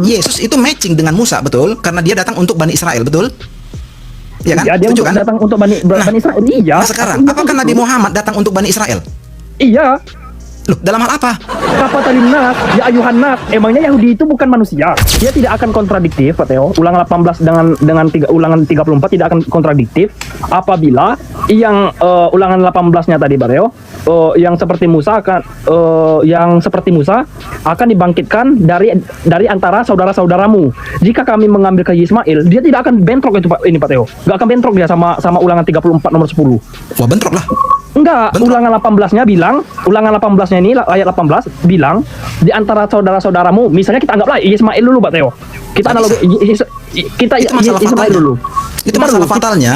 Yesus itu matching dengan Musa, betul? Karena dia datang untuk Bani Israel, betul? Ya kan? Iya, dia Setuju untuk kan? datang untuk Bani Israel. Iya. Nah sekarang, apakah Nabi Muhammad datang untuk Bani Israel? Iya. Loh, dalam hal apa? Kata talinnak, ya ayuhan nak. Emangnya Yahudi itu bukan manusia? Dia tidak akan kontradiktif, Pak Teo. Ulangan 18 dengan ulangan 34 tidak akan kontradiktif apabila yang ulangan 18-nya tadi, Pak Teo, yang seperti Musa akan dibangkitkan dari antara saudara-saudaramu. Jika kami mengambil kayu Ismail, dia tidak akan bentrok itu, Pak, ini Pak Teo. Enggak akan bentrok dia sama ulangan 34 nomor 10. Wah, bentrok lah. Enggak, Bentrok. ulangan 18-nya ini ayat 18 bilang di antara saudara-saudaramu, misalnya kita anggaplah Ismail dulu, Pak Teo. Kita analogi kita Itu masalah Ismail fatalnya. dulu. Itu Bentar masalah dulu, fatalnya.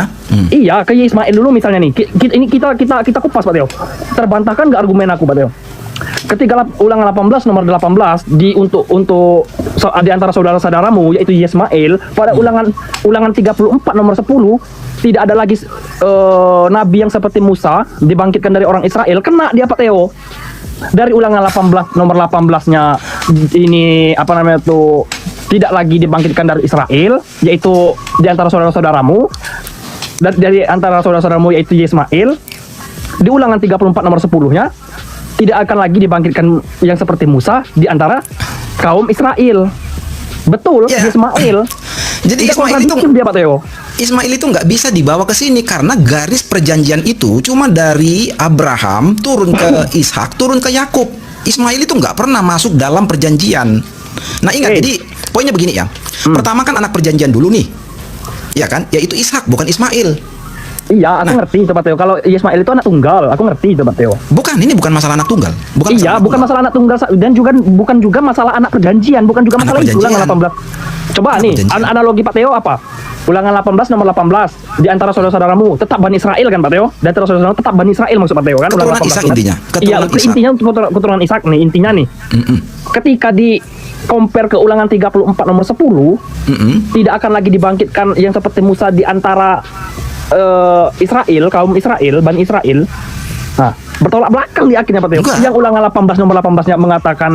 Iya, ke Ismail dulu misalnya nih. Kita kupas, Pak Teo. Terbantahkan enggak argumen aku, Pak Teo? Ketika ulangan 18 nomor 18 di antara saudara-saudaramu yaitu Ismail, pada ulangan 34 nomor 10 tidak ada lagi nabi yang seperti Musa dibangkitkan dari orang Israel, kena dia, Pak Teo. Dari ulangan 18 nomor 18-nya ini apa namanya tuh tidak lagi dibangkitkan dari Israel, yaitu di antara saudara-saudaramu, dari antara saudara-saudaramu yaitu Ismail. Di ulangan 34 nomor 10-nya tidak akan lagi dibangkitkan yang seperti Musa di antara kaum Israel. Betul, Ya. Ismail. Jadi Tidak Ismail itu kontradiktif dia, Pak Teo. Ismail itu nggak bisa dibawa ke sini karena garis perjanjian itu cuma dari Abraham turun ke Ishak, turun ke Yakub. Ismail itu nggak pernah masuk dalam perjanjian. Nah ingat, jadi poinnya begini ya. Pertama kan anak perjanjian dulu nih, ya kan? Yaitu Ishak, bukan Ismail. Iya, aku ngerti itu, Pak Teo. Kalau Ismail itu anak tunggal, aku ngerti itu, Pak Teo. Bukan, ini bukan masalah anak tunggal. Bukan Iya, bukan masalah anak tunggal dan bukan juga masalah anak perjanjian, bukan juga Anak masalah itu ulangan perjanjian. 18. Coba Anak nih, perjanjian. analogi Pak Teo apa? Ulangan 18 nomor 18 di antara saudara-saudaramu tetap Bani Israel kan, Pak Teo? Dan antara saudara-saudara tetap Bani Israel maksud Pak Teo kan? Keturunan Ulangan 18 Ishak kan? intinya. Iya, Keturunan Ishak. intinya keturunan Ishak nih, intinya nih. Ketika di compare ke ulangan 34 nomor 10, tidak akan lagi dibangkitkan yang seperti Musa di antara Israel, kaum Israel, Bani Israel. Nah, bertolak belakang di akhirnya, Pak Teo. Enggak. Yang ulangan 18 nomor 18-nya mengatakan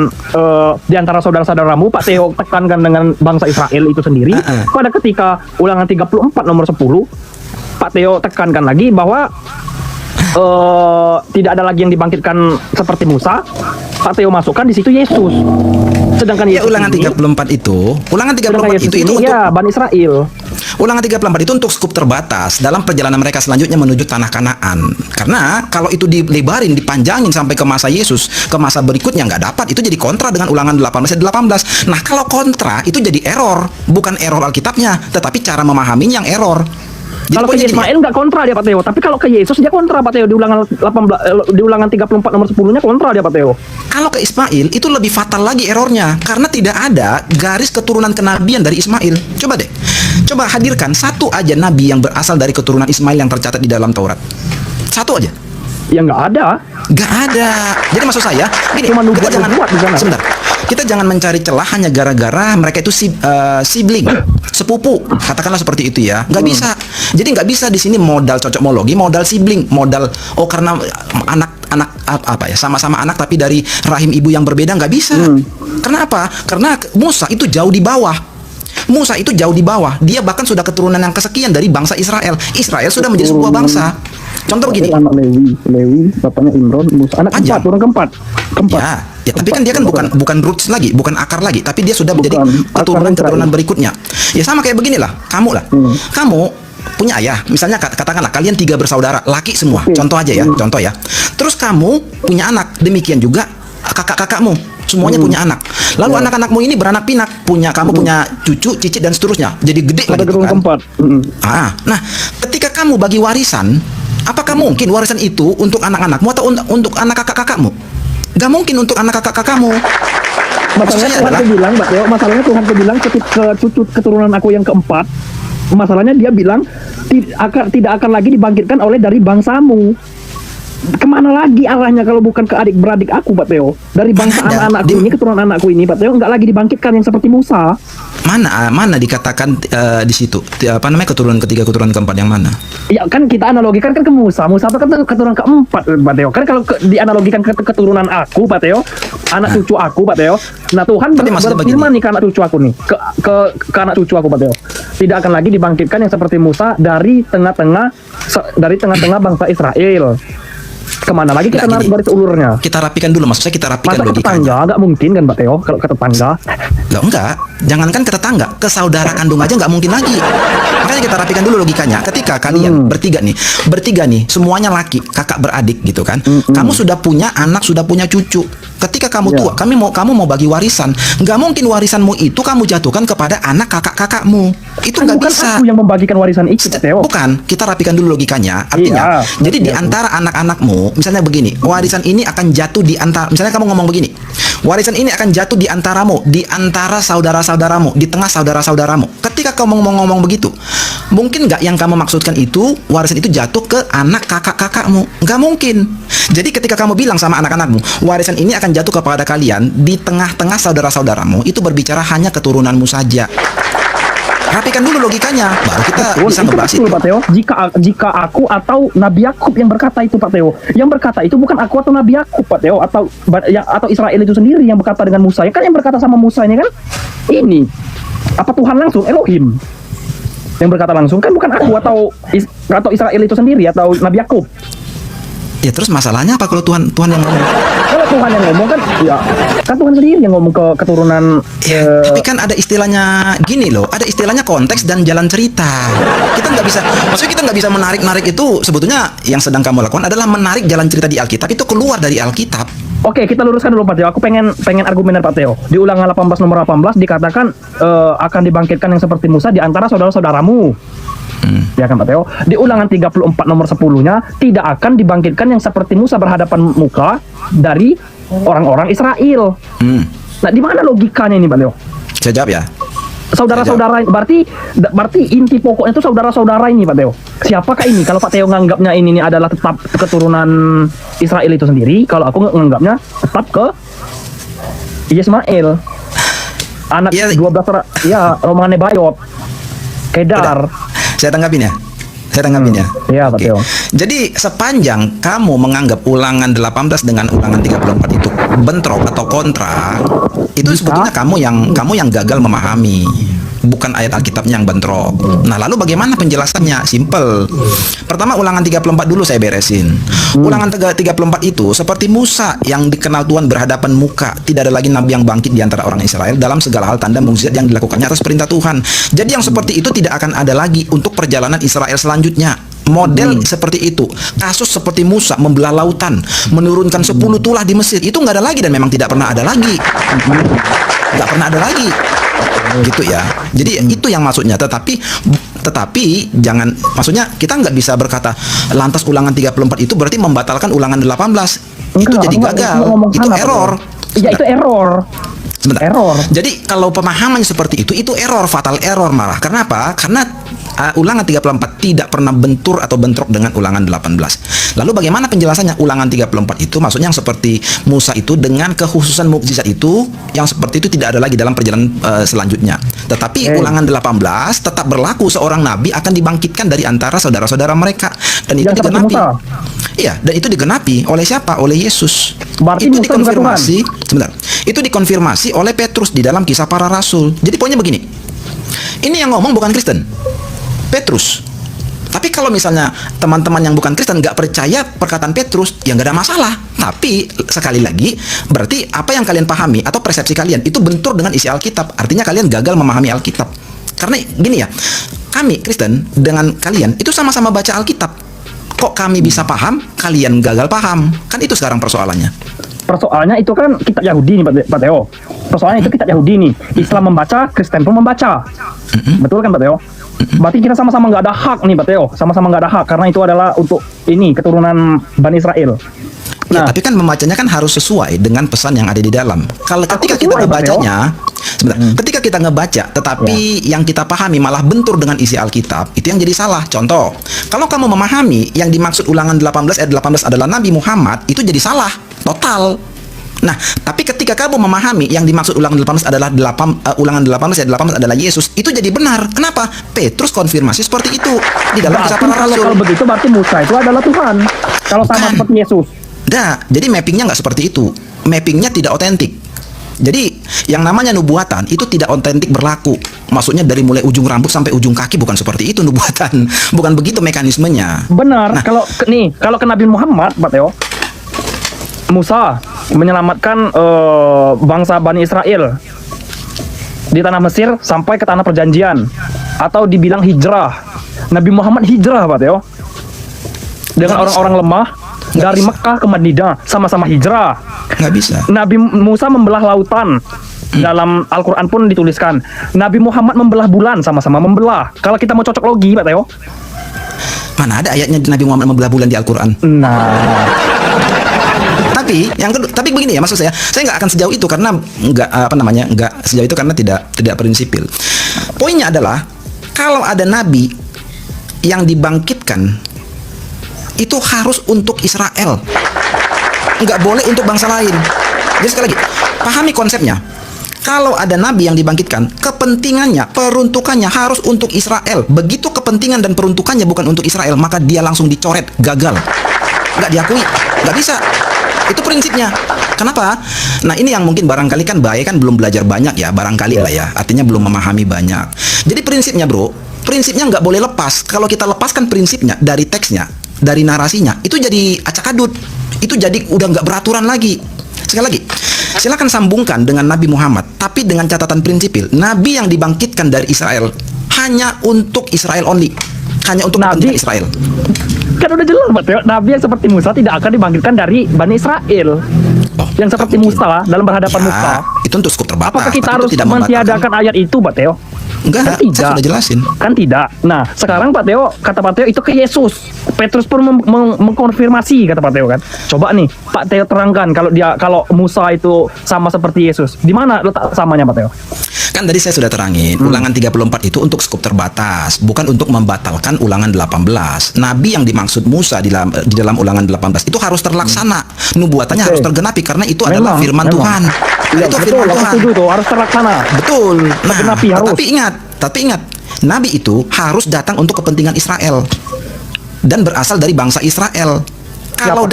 di antara saudara-saudaramu, Pak Teo tekankan dengan bangsa Israel itu sendiri. Pada ketika ulangan 34 nomor 10, Pak Teo tekankan lagi bahwa tidak ada lagi yang dibangkitkan seperti Musa. Pak Teo masukkan di situ Yesus. Sedangkan Ya Yesus ulangan ini, 34 itu, ulangan 34 Yesus itu ini untuk ya Bani Israel. Ulangan 34 itu untuk skup terbatas dalam perjalanan mereka selanjutnya menuju tanah Kanaan. Karena kalau itu dilebarin, dipanjangin sampai ke masa Yesus, ke masa berikutnya nggak dapat, itu jadi kontra dengan ulangan 18 ayat 18. Nah, kalau kontra itu jadi error, bukan error Alkitabnya, tetapi cara memahaminya yang error. Jadi Kalau ke poinnya gini, Ismail nggak kontra dia, Pak Teo, tapi kalau ke Yesus dia kontra, Pak Teo. Di ulangan 18 di ulangan 34 nomor 10-nya kontra dia, Pak Teo. kalau ke Ismail itu lebih fatal lagi errornya karena tidak ada garis keturunan kenabian dari Ismail. Coba deh, coba hadirkan satu aja nabi yang berasal dari keturunan Ismail yang tercatat di dalam Taurat. Satu aja. Ya nggak ada. Gak ada. Jadi maksud saya, gini, Cuma kita jangan nubuat di sana. sebentar. Kita jangan mencari celah hanya gara-gara mereka itu sibling, sepupu, katakanlah seperti itu ya. Nggak bisa. Jadi nggak bisa di sini modal cocokmologi, modal sibling, modal karena anak apa ya, sama-sama anak tapi dari rahim ibu yang berbeda, nggak bisa. Kenapa? Karena Musa itu jauh di bawah. Musa itu jauh di bawah. Dia bahkan sudah keturunan yang kesekian dari bangsa Israel. Israel sudah menjadi sebuah bangsa. Contoh begini. Anak Lewi, bapaknya Imron, Musa, anak Panjang. keempat, orang keempat. Ya, tapi kan dia kan bukan roots lagi, bukan akar lagi, tapi dia sudah menjadi keturunan berikutnya. Ya sama kayak beginilah, kamu lah. Kamu punya ayah, misalnya katakanlah kalian 3 bersaudara, laki semua. Contoh aja ya, contoh ya. Terus kamu punya anak, demikian juga kakak-kakakmu. Semuanya punya anak. Lalu anak-anakmu ini beranak pinak, kamu punya cucu, cicit dan seterusnya. Jadi gede Ada lagi keturunan kan. keempat. Nah, ketika kamu bagi warisan, apakah mungkin warisan itu untuk anak-anakmu atau untuk anak kakak-kakakmu? Gak mungkin untuk anak kakak-kakakmu. Masalahnya Tuhan bilang, Mbak Teo, masalahnya Tuhan bilang ke cucu keturunan aku yang keempat, masalahnya dia bilang tidak akan lagi dibangkitkan oleh dari bangsamu. Kemana lagi arahnya kalau bukan ke adik-beradik aku, Pak Teo? Dari bangsa Mana ada? anak-anakku ini, keturunan anakku ini, Pak Teo, nggak lagi dibangkitkan yang seperti Musa. Mana dikatakan di situ apa namanya keturunan ketiga keturunan keempat yang mana? Ya kan kita analogikan kan ke Musa. Musa itu kan keturunan keempat, Pak Teo. Kan kalau dianalogikan ke keturunan aku, Pak Teo, anak cucu aku, Pak Teo. Nah Tuhan Tapi maksudnya berfirman nih ke anak cucu aku nih, ke anak cucu aku, Pak Teo. Tidak akan lagi dibangkitkan yang seperti Musa dari tengah-tengah bangsa Israel. Kemana lagi kita narik garis ulurnya? Kita rapikan dulu, maksudnya kita rapikan Masa ke logikanya. tetangga nggak mungkin kan, Pak Teo? Kalau ke tetangga, Loh enggak, jangankan ke tetangga, ke saudara kandung aja nggak mungkin lagi. Makanya kita rapikan dulu logikanya. Ketika kalian bertiga nih, semuanya laki, kakak beradik gitu kan. Kamu sudah punya anak, sudah punya cucu. Ketika kamu tua, kamu mau bagi warisan, nggak mungkin warisanmu itu kamu jatuhkan kepada anak kakakmu. Itu kan nggak bukan bisa. aku yang membagikan warisan itu, Pak Teo. Bukan, kita rapikan dulu logikanya. Artinya, Iya, jadi di antara anak-anakmu, misalnya begini, warisan ini akan jatuh di antara, misalnya kamu ngomong begini, warisan ini akan jatuh di antaramu, di antara saudara-saudaramu, di tengah saudara-saudaramu. Ketika kamu ngomong begitu, mungkin nggak yang kamu maksudkan itu, warisan itu jatuh ke anak kakak-kakakmu? Nggak mungkin. Jadi ketika kamu bilang sama anak-anakmu, warisan ini akan jatuh kepada kalian di tengah-tengah saudara-saudaramu, itu berbicara hanya keturunanmu saja. Rapikan dulu logikanya, baru kita bisa ngebahas betul, itu. Pak Teo. Jika aku atau Nabi Yakub yang berkata itu, Pak Teo. Yang berkata itu bukan aku atau Nabi Yakub, Pak Teo, atau Israel itu sendiri yang berkata dengan Musa. Kan yang berkata sama Musa ini kan ini apa Tuhan langsung, Elohim. Yang berkata langsung kan bukan aku atau Israel itu sendiri atau Nabi Yakub. Ya terus masalahnya apa kalau Tuhan yang ngomong? Kalau Tuhan yang ngomong kan ya kan Tuhan sendiri yang ngomong ke keturunan Ya, tapi kan ada istilahnya gini loh, ada istilahnya konteks dan jalan cerita. Kita nggak bisa, maksudnya kita nggak bisa menarik itu. Sebetulnya yang sedang kamu lakukan adalah menarik jalan cerita di Alkitab itu keluar dari Alkitab. Oke, kita luruskan dulu Pak Teo. Aku pengen argumen Pak Teo. Di Ulangan 18 nomor 18 dikatakan akan dibangkitkan yang seperti Musa di antara saudara-saudaramu. Ya kan Pak Teo? Di Ulangan 34 nomor 10-nya tidak akan dibangkitkan yang seperti Musa berhadapan muka dari orang-orang Israel. Nah, di mana logikanya ini Pak Teo? Saya jawab ya. Saudara-saudara berarti inti pokoknya itu saudara-saudara ini Pak Teo. Siapakah ini? Kalau Pak Teo nganggapnya ini adalah tetap keturunan Israel itu sendiri, kalau aku nganggapnya tetap ke Ismail. Anak Ya. 12 Romahan Nebayot. Kedar. Saya tanggapin ya. Iya, Pak Oke. Teo. Jadi sepanjang kamu menganggap Ulangan 18 dengan Ulangan 34 itu bentrok atau kontra, itu sebetulnya kamu yang gagal memahami. Bukan ayat Alkitabnya yang bentrok. Nah, lalu bagaimana penjelasannya? Simple. Pertama, Ulangan 34 dulu saya beresin. Ulangan 34 itu seperti Musa yang dikenal Tuhan berhadapan muka. Tidak ada lagi nabi yang bangkit di antara orang Israel dalam segala hal tanda mukjizat yang dilakukannya atas perintah Tuhan. Jadi yang seperti itu tidak akan ada lagi untuk perjalanan Israel selanjutnya. Model seperti itu, kasus seperti Musa membelah lautan, menurunkan 10 tulah di Mesir, itu nggak ada lagi dan memang tidak pernah ada lagi. Nggak pernah ada lagi. Gitu ya. Jadi itu yang maksudnya. Tetapi jangan, maksudnya kita nggak bisa berkata lantas Ulangan 34 itu berarti membatalkan Ulangan 18. Itu jadi gagal. Itu error. Iya, itu error. Sebentar. Error. Jadi kalau pemahaman seperti itu error, fatal error malah. Kenapa? Karena Ulangan 34 tidak pernah bentur atau bentrok dengan Ulangan 18. Lalu bagaimana penjelasannya? Ulangan 34 itu maksudnya yang seperti Musa itu dengan kekhususan mukjizat itu, yang seperti itu tidak ada lagi dalam perjalanan selanjutnya. Tetapi Ulangan 18 tetap berlaku, seorang nabi akan dibangkitkan dari antara saudara-saudara mereka, dan itu digenapi. Iya, dan itu digenapi oleh siapa? Oleh Yesus. Berarti Itu Musa juga dikonfirmasi. Sebentar. Itu dikonfirmasi oleh Petrus di dalam Kisah Para Rasul. Jadi poinnya begini. Ini yang ngomong bukan Kristen, Petrus. Tapi kalau misalnya teman-teman yang bukan Kristen nggak percaya perkataan Petrus, ya nggak ada masalah. Tapi sekali lagi, berarti apa yang kalian pahami atau persepsi kalian itu bentur dengan isi Alkitab. Artinya kalian gagal memahami Alkitab. Karena gini ya, kami Kristen dengan kalian itu sama-sama baca Alkitab. Kok kami bisa paham, kalian gagal paham? Kan itu sekarang persoalannya. Persoalannya itu kan kitab Yahudi nih Pak Teo. Persoalannya itu kitab Yahudi nih. Islam membaca, Kristen pun membaca. Betul kan Pak Teo? Berarti kita sama-sama nggak ada hak nih Pak Teo. Sama-sama nggak ada hak karena itu adalah untuk ini keturunan Bani Israel. Ya, tapi kan membacanya kan harus sesuai dengan pesan yang ada di dalam. Kalau ketika kita ngebacanya, ketika kita ngebaca, tetapi yang kita pahami malah bentur dengan isi Alkitab, itu yang jadi salah. Contoh, kalau kamu memahami yang dimaksud Ulangan 18 ayat 18 adalah Nabi Muhammad, itu jadi salah total. Nah, tapi ketika kamu memahami yang dimaksud ulangan 18 adalah ulangan 18 ayat 18 adalah Yesus, itu jadi benar. Kenapa? Petrus konfirmasi seperti itu di dalam kisah Berarti para kalau rasul. begitu berarti Musa itu adalah Tuhan. Kalau sama Bukan. seperti Yesus. Jadi mappingnya nggak seperti itu. Mappingnya tidak otentik. Jadi yang namanya nubuatan itu tidak otentik berlaku. Maksudnya dari mulai ujung rambut sampai ujung kaki, bukan seperti itu nubuatan. Bukan begitu mekanismenya. Benar. Nah. Kalau ke Nabi Muhammad, Pak Teo, Musa menyelamatkan bangsa Bani Israel di tanah Mesir sampai ke tanah perjanjian, atau dibilang hijrah. Nabi Muhammad hijrah, Pak Teo, dengan orang-orang lemah dari Mekah ke Madinah, sama-sama hijrah. Nggak bisa. Nabi Musa membelah lautan. Dalam Al-Quran pun dituliskan Nabi Muhammad membelah bulan, sama-sama membelah. Kalau kita mau cocok logi, Pak Teo, Mana ada ayatnya Nabi Muhammad membelah bulan di Al-Quran? nah, Tapi yang kedua, tapi begini ya, maksud saya nggak akan sejauh itu karena nggak sejauh itu karena tidak prinsipil. Poinnya adalah kalau ada nabi yang dibangkitkan itu harus untuk Israel, nggak boleh untuk bangsa lain. Jadi sekali lagi, pahami konsepnya. Kalau ada nabi yang dibangkitkan, kepentingannya, peruntukannya harus untuk Israel. Begitu kepentingan dan peruntukannya bukan untuk Israel, maka dia langsung dicoret, gagal, nggak diakui, nggak bisa. Itu prinsipnya. Kenapa? Nah, ini yang mungkin barangkali kan kan belum belajar banyak ya, barangkali lah ya. Artinya belum memahami banyak. Jadi prinsipnya, bro, prinsipnya nggak boleh lepas. Kalau kita lepaskan prinsipnya dari teksnya, dari narasinya, itu jadi acak adut. Itu jadi udah nggak beraturan lagi. Sekali lagi, silakan sambungkan dengan Nabi Muhammad, tapi dengan catatan prinsipil. Nabi yang dibangkitkan dari Israel hanya untuk Israel only, hanya untuk kepentingan Israel. kan udah jelas, Pak Teo, Nabi yang seperti Musa tidak akan dibangkitkan dari Bani Israel. Yang seperti Musa dalam berhadapan Ya, Musa. itu untuk skup terbatas. Apakah kita tapi itu harus tidak membatalkan. mentiadakan ayat itu, Pak Teo? Enggak, Kan tidak. saya sudah jelasin. Kan tidak. Nah, sekarang Pak Teo, kata Pak Teo itu ke Yesus. Petrus pun mengkonfirmasi, kata Pak Teo kan. Coba nih, Pak Teo terangkan kalau Musa itu sama seperti Yesus. Di mana letak samanya, Pak Teo? Kan tadi saya sudah terangin, ulangan 34 itu untuk skup terbatas, bukan untuk membatalkan ulangan 18. Nabi yang dimaksud Musa di dalam ulangan 18 itu harus terlaksana. Nubuatannya harus tergenapi karena itu adalah firman Tuhan. Ya, Itu betul, firman aku Tuhan. setuju tuh, harus terlaksana. Betul. Nah, Tergenapi harus. tapi ingat, Nabi itu harus datang untuk kepentingan Israel dan berasal dari bangsa Israel. Kalau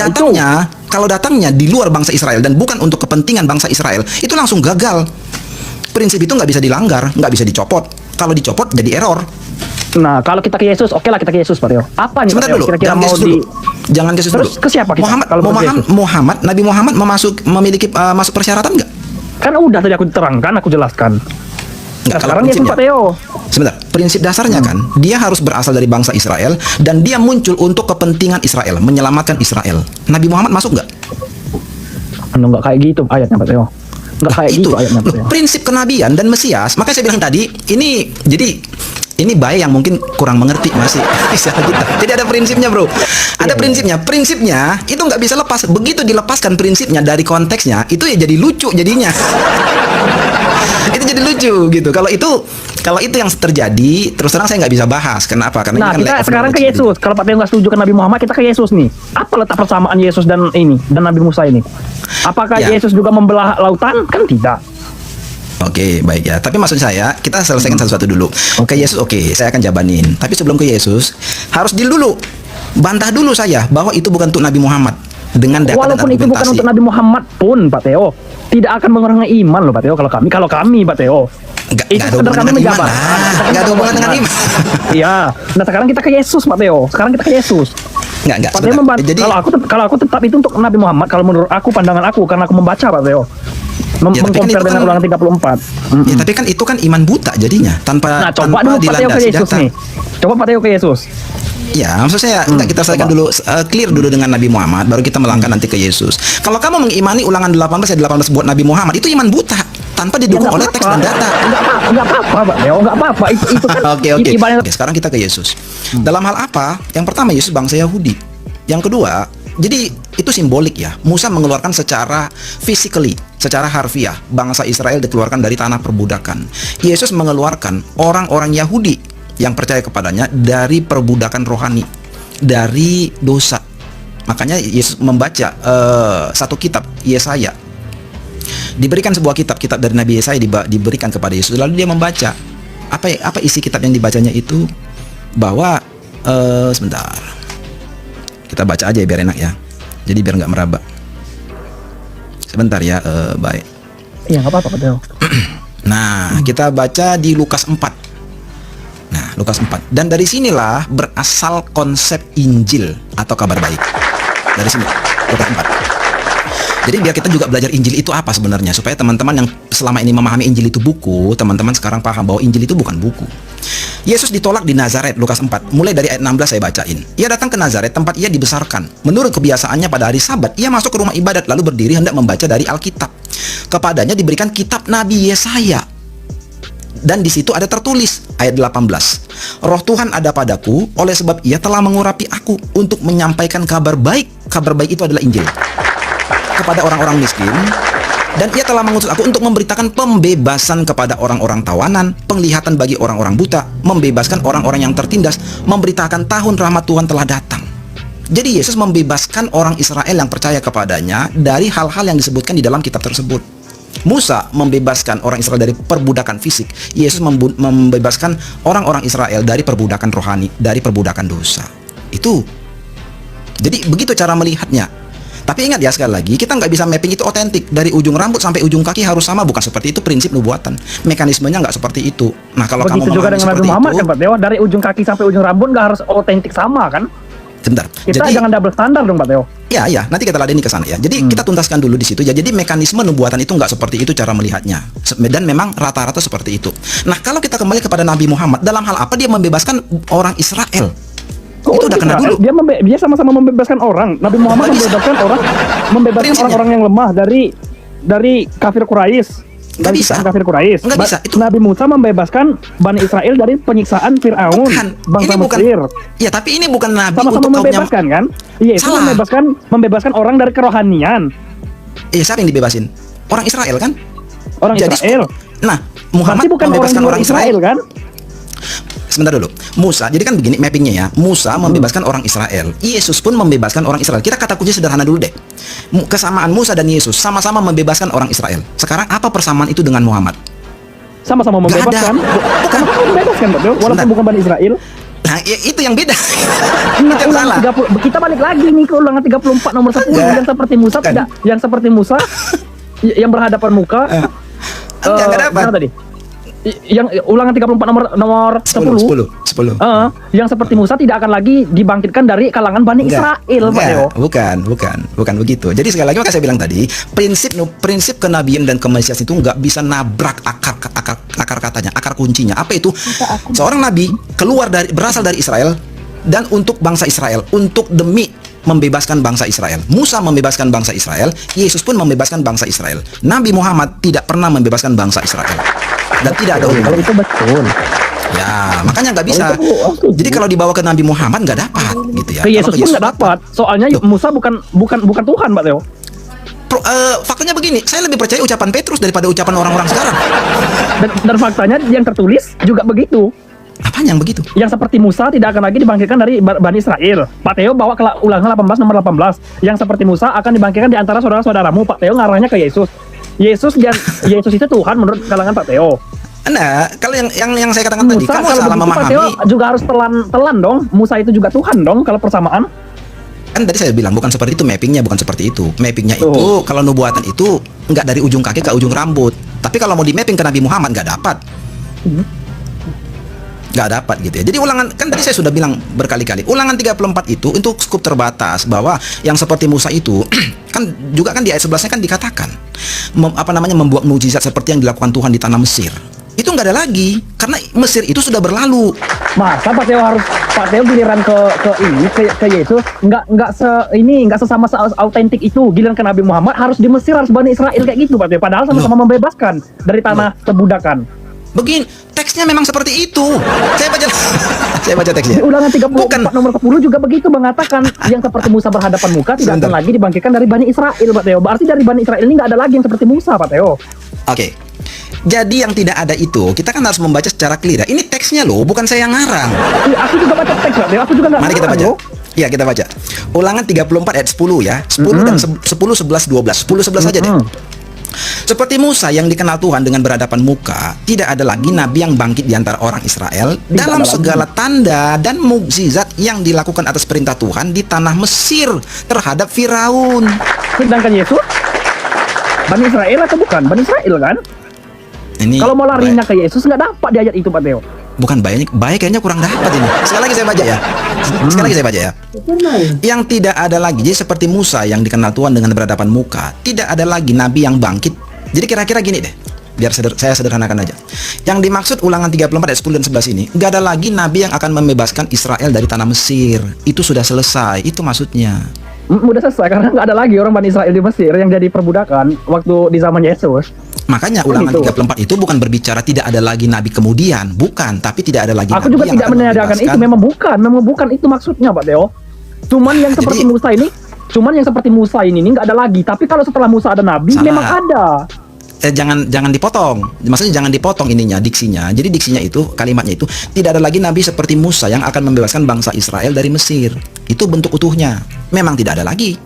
datangnya di luar bangsa Israel dan bukan untuk kepentingan bangsa Israel, itu langsung gagal. Prinsip itu nggak bisa dilanggar, nggak bisa dicopot. Kalau dicopot jadi error. Nah, kalau kita ke Yesus, oke lah kita ke Yesus, Pak Teo. Apa nih, Pak Sebentar Teo? dulu, Kira-kira jangan mau Yesus dulu. Jangan Yesus dulu. Terus ke siapa kita? Kalau ke Yesus? Nabi Muhammad memiliki masuk persyaratan nggak? Kan udah tadi aku terangkan, aku jelaskan. Nggak, Nah, kalau sekarang Yesus, prinsipnya. Pak Teo. Sebentar, prinsip dasarnya kan, dia harus berasal dari bangsa Israel dan dia muncul untuk kepentingan Israel, menyelamatkan Israel. Nabi Muhammad masuk nggak? Nggak kayak gitu ayatnya, Pak Teo. Nggak kayak gitu ayatnya, Pak Teo. Prinsip kenabian dan Mesias. Makanya saya bilang tadi, ini baik yang mungkin kurang mengerti masih istilah kita. Jadi ada prinsipnya, bro. Ada prinsipnya. Prinsipnya itu nggak bisa lepas. Begitu dilepaskan prinsipnya dari konteksnya, itu ya jadi lucu jadinya. Itu jadi lucu gitu. Kalau itu yang terjadi, terus terang saya nggak bisa bahas. Kenapa? Karena Nah, ini kan kita lack of sekarang ke knowledge. Yesus. Kalau Pak Teo nggak setuju ke Nabi Muhammad, kita ke Yesus nih. Apa letak persamaan Yesus dan Nabi Musa ini? Apakah Ya. Yesus juga membelah lautan? Kan tidak. Oke, baik ya. Tapi maksud saya, kita selesaikan satu-satu dulu. Ke Yesus, oke, saya akan jabanin. Tapi sebelum ke Yesus, harus dulu bantah dulu saya bahwa itu bukan untuk Nabi Muhammad dengan data Walaupun dan itu bukan argumentasi. untuk Nabi Muhammad pun, Pak Teo, tidak akan mengurangi iman loh, Pak Teo. Kalau kami, Pak Teo. Nggak Itu ada sekedar hubungan kami dengan iman menjabat. lah. Nggak ada hubungan dengan iman. Iya. Nah, sekarang kita ke Yesus, Pak Teo. Sekarang kita ke Yesus. Nggak, Pak Teo sebentar. membantah. Jadi, Kalau aku tetap itu untuk Nabi Muhammad. Kalau menurut aku, pandangan aku, karena aku membaca, Pak Teo. Ya, tapi kan Mengkompar itu dengan kan- ulangan 34. ya, tapi kan itu kan iman buta jadinya, tanpa Nah, coba dulu Pak Teo ke dilandasi Yesus data. nih. Coba Pak Teo ke Yesus. Ya, maksud saya enggak, kita selesaikan coba. dulu, clear dulu dengan Nabi Muhammad, baru kita melangkah nanti ke Yesus. Kalau kamu mengimani ulangan 18 ayat 18 buat Nabi Muhammad, itu iman buta tanpa didukung nggak oleh teks dan data. Nggak apa-apa, Pak Teo. Nggak apa-apa. Itu kan Oke. ibadah. Oke, sekarang kita ke Yesus. Dalam hal apa? Yang pertama, Yesus bangsa Yahudi. Yang kedua, jadi itu simbolik ya. Musa mengeluarkan secara physically, secara harfiah, bangsa Israel dikeluarkan dari tanah perbudakan. Yesus mengeluarkan orang-orang Yahudi yang percaya kepadanya dari perbudakan rohani, dari dosa. Makanya Yesus membaca satu kitab Yesaya Diberikan sebuah kitab dari Nabi Yesaya diberikan kepada Yesus, lalu dia membaca. Apa isi kitab yang dibacanya itu? Bahwa sebentar. Kita baca aja ya, biar enak ya. Jadi biar nggak meraba. Sebentar ya, baik. Iya, nggak apa-apa, Pak Teo. Nah, kita baca di Lukas 4. Nah, Lukas 4. Dan dari sinilah berasal konsep Injil atau kabar baik. Dari sini, Lukas 4. Jadi biar kita juga belajar Injil itu apa sebenarnya, supaya teman-teman yang selama ini memahami Injil itu buku, teman-teman sekarang paham bahwa Injil itu bukan buku. Yesus ditolak di Nazaret, Lukas 4. Mulai dari ayat 16 saya bacain. Ia datang ke Nazaret, tempat ia dibesarkan. Menurut kebiasaannya pada hari Sabat, ia masuk ke rumah ibadat lalu berdiri hendak membaca dari Alkitab. Kepadanya diberikan kitab Nabi Yesaya. Dan di situ ada tertulis ayat 18. Roh Tuhan ada padaku, oleh sebab ia telah mengurapi aku untuk menyampaikan kabar baik. Kabar baik itu adalah Injil. Kepada orang-orang miskin, dan ia telah mengutus aku untuk memberitakan pembebasan kepada orang-orang tawanan, penglihatan bagi orang-orang buta, membebaskan orang-orang yang tertindas, memberitakan tahun rahmat Tuhan telah datang. Jadi Yesus membebaskan orang Israel yang percaya kepadanya dari hal-hal yang disebutkan di dalam kitab tersebut. Musa membebaskan orang Israel dari perbudakan fisik. Yesus membebaskan orang-orang Israel dari perbudakan rohani, dari perbudakan dosa. Itu. Jadi begitu cara melihatnya. Tapi ingat ya, sekali lagi, kita nggak bisa mapping itu otentik. Dari ujung rambut sampai ujung kaki harus sama, bukan seperti itu prinsip nubuatan. Mekanismenya nggak seperti itu. Nah, kalau begitu kamu juga dengan Nabi Muhammad itu, kan, Pak Teo, dari ujung kaki sampai ujung rambut nggak harus otentik sama kan? Bentar. Kita Jadi, jangan double standar dong, Pak Teo. ya, nanti kita ladeni ke sana ya. Jadi kita tuntaskan dulu di situ ya. Jadi mekanisme nubuatan itu nggak seperti itu cara melihatnya. Dan memang rata-rata seperti itu. Nah, kalau kita kembali kepada Nabi Muhammad, dalam hal apa dia membebaskan orang Israel? Itu udah kena dulu. Dia sama-sama membebaskan orang. Nabi Muhammad membebaskan orang-orang yang lemah dari kafir Quraisy. Nggak bisa. Kafir Quraisy. Nggak bisa. Itu Nabi Musa membebaskan Bani Israel dari penyiksaan Fir'aun, bangsa Mesir. Ya, tapi ini bukan Nabi Sama-sama untuk membebaskan kan? Iya, itu membebaskan orang dari kerohanian. Iya, siapa yang dibebasin? Orang Israel kan? Orang Israel. Nah, Muhammad bukan membebaskan orang Israel kan? Sebentar dulu. Musa, jadi kan begini mappingnya ya. Musa membebaskan orang Israel. Yesus pun membebaskan orang Israel. Kita kata kunci sederhana dulu deh. Kesamaan Musa dan Yesus sama-sama membebaskan orang Israel. Sekarang apa persamaan itu dengan Muhammad? Sama-sama membebaskan. Sama-sama membebaskan, betul. Walaupun bukan Bani Israel. Nah, itu yang beda. Nah, ulangan 30, kita balik lagi nih ke ulangan 34 nomor 10 yang seperti Musa kan. tidak, yang seperti Musa yang berhadapan muka. Enggak dapat. Mana tadi? Yang ulangan 34 nomor 10. Yang seperti Musa tidak akan lagi dibangkitkan dari kalangan Bani Israel, Pak Teo. Bukan begitu. Jadi sekali lagi maka saya bilang tadi, prinsip kenabian dan kemesias itu nggak bisa nabrak akar katanya, akar kuncinya. Apa itu? Seorang nabi berasal dari Israel dan untuk bangsa Israel, untuk demi membebaskan bangsa Israel. Musa membebaskan bangsa Israel, Yesus pun membebaskan bangsa Israel. Nabi Muhammad tidak pernah membebaskan bangsa Israel. Dan tidak ada hubungan. Kalau itu betul. Ya, makanya nggak bisa. Jadi kalau dibawa ke Nabi Muhammad nggak dapat, gitu ya. Ke Yesus pun nggak dapat. Soalnya Musa bukan Tuhan, Pak Teo. Faktanya begini, saya lebih percaya ucapan Petrus daripada ucapan orang-orang sekarang. Dan faktanya yang tertulis juga begitu. Apanya yang begitu? Yang seperti Musa tidak akan lagi dibangkitkan dari Bani Israel. Pak Teo bawa ke ulangan 18 nomor 18. Yang seperti Musa akan dibangkitkan di antara saudara-saudaramu. Pak Teo ngarahnya ke Yesus. Yesus itu Tuhan menurut kalangan Pak Teo. Nah, kalau yang saya katakan tadi, kamu salah memahami. Pak Teo juga harus telan dong. Musa itu juga Tuhan dong kalau persamaan. Kan tadi saya bilang bukan seperti itu mappingnya, bukan seperti itu. Mappingnya itu kalau nubuatan itu nggak dari ujung kaki ke ujung rambut. Tapi kalau mau di mapping ke Nabi Muhammad nggak dapat. Nggak dapat gitu ya. Jadi ulangan, kan tadi saya sudah bilang berkali-kali, ulangan 34 itu untuk skup terbatas, bahwa yang seperti Musa itu kan juga kan di ayat 11-nya kan dikatakan membuat mukjizat seperti yang dilakukan Tuhan di tanah Mesir. Itu nggak ada lagi karena Mesir itu sudah berlalu. Masa Pak Teo giliran ke Yesus nggak sesama autentik itu. Giliran ke Nabi Muhammad harus di Mesir, harus Bani Israel kayak gitu, Pak Teo. Padahal sama-sama membebaskan dari tanah perbudakan. Begini, teksnya memang seperti itu. Saya baca teksnya. Di ulangan 34 nomor 10 juga begitu mengatakan yang seperti Musa berhadapan muka tidak akan lagi dibangkitkan dari Bani Israel, Pak Teo. Berarti dari Bani Israel ini nggak ada lagi yang seperti Musa, Pak Teo. Oke. Jadi yang tidak ada itu, kita kan harus membaca secara clear. Ini teksnya loh, bukan saya yang ngarang. Aku juga baca teks, Pak Teo. Aku juga nggak. Mari kita baca. Iya, kita baca. Ulangan 34 ayat 10 ya. 10 dan 10, 11, 12. 10, 11 saja deh. Seperti Musa yang dikenal Tuhan dengan berhadapan muka, tidak ada lagi nabi yang bangkit di antara orang Israel dalam segala tanda dan mukjizat yang dilakukan atas perintah Tuhan di tanah Mesir terhadap Firaun. Sedangkan Yesus Bani Israel atau bukan? Bani Israel kan? Ini Kalau mau larinya ke Yesus nggak dapat di ayat itu, Pak Teo. bukan baik kayaknya kurang dapat ini. Sekali lagi saya baca ya. Sekali lagi saya baca ya. Yang tidak ada lagi, jadi seperti Musa yang dikenal Tuhan dengan berhadapan muka, tidak ada lagi nabi yang bangkit. Jadi kira-kira gini deh, biar saya sederhanakan aja. Yang dimaksud Ulangan 34 ayat 10 dan 11 ini, nggak ada lagi nabi yang akan membebaskan Israel dari tanah Mesir. Itu sudah selesai, itu maksudnya. Udah selesai karena nggak ada lagi orang Bani Israel di Mesir yang jadi perbudakan waktu di zaman Yesus. Makanya Ulangan 34 itu bukan berbicara tidak ada lagi nabi kemudian, bukan, tapi tidak ada lagi Aku nabi juga yang tidak akan menanyakan itu, membebaskan. memang bukan itu maksudnya, Pak Teo. Cuman yang seperti Jadi- Musa ini, nggak ada lagi. Tapi kalau setelah Musa ada nabi, Salah. memang ada. Jangan dipotong. Maksudnya jangan dipotong ininya, diksinya. Jadi diksinya itu, kalimatnya itu, tidak ada lagi nabi seperti Musa yang akan membebaskan bangsa Israel dari Mesir. Itu bentuk utuhnya. Memang tidak ada lagi.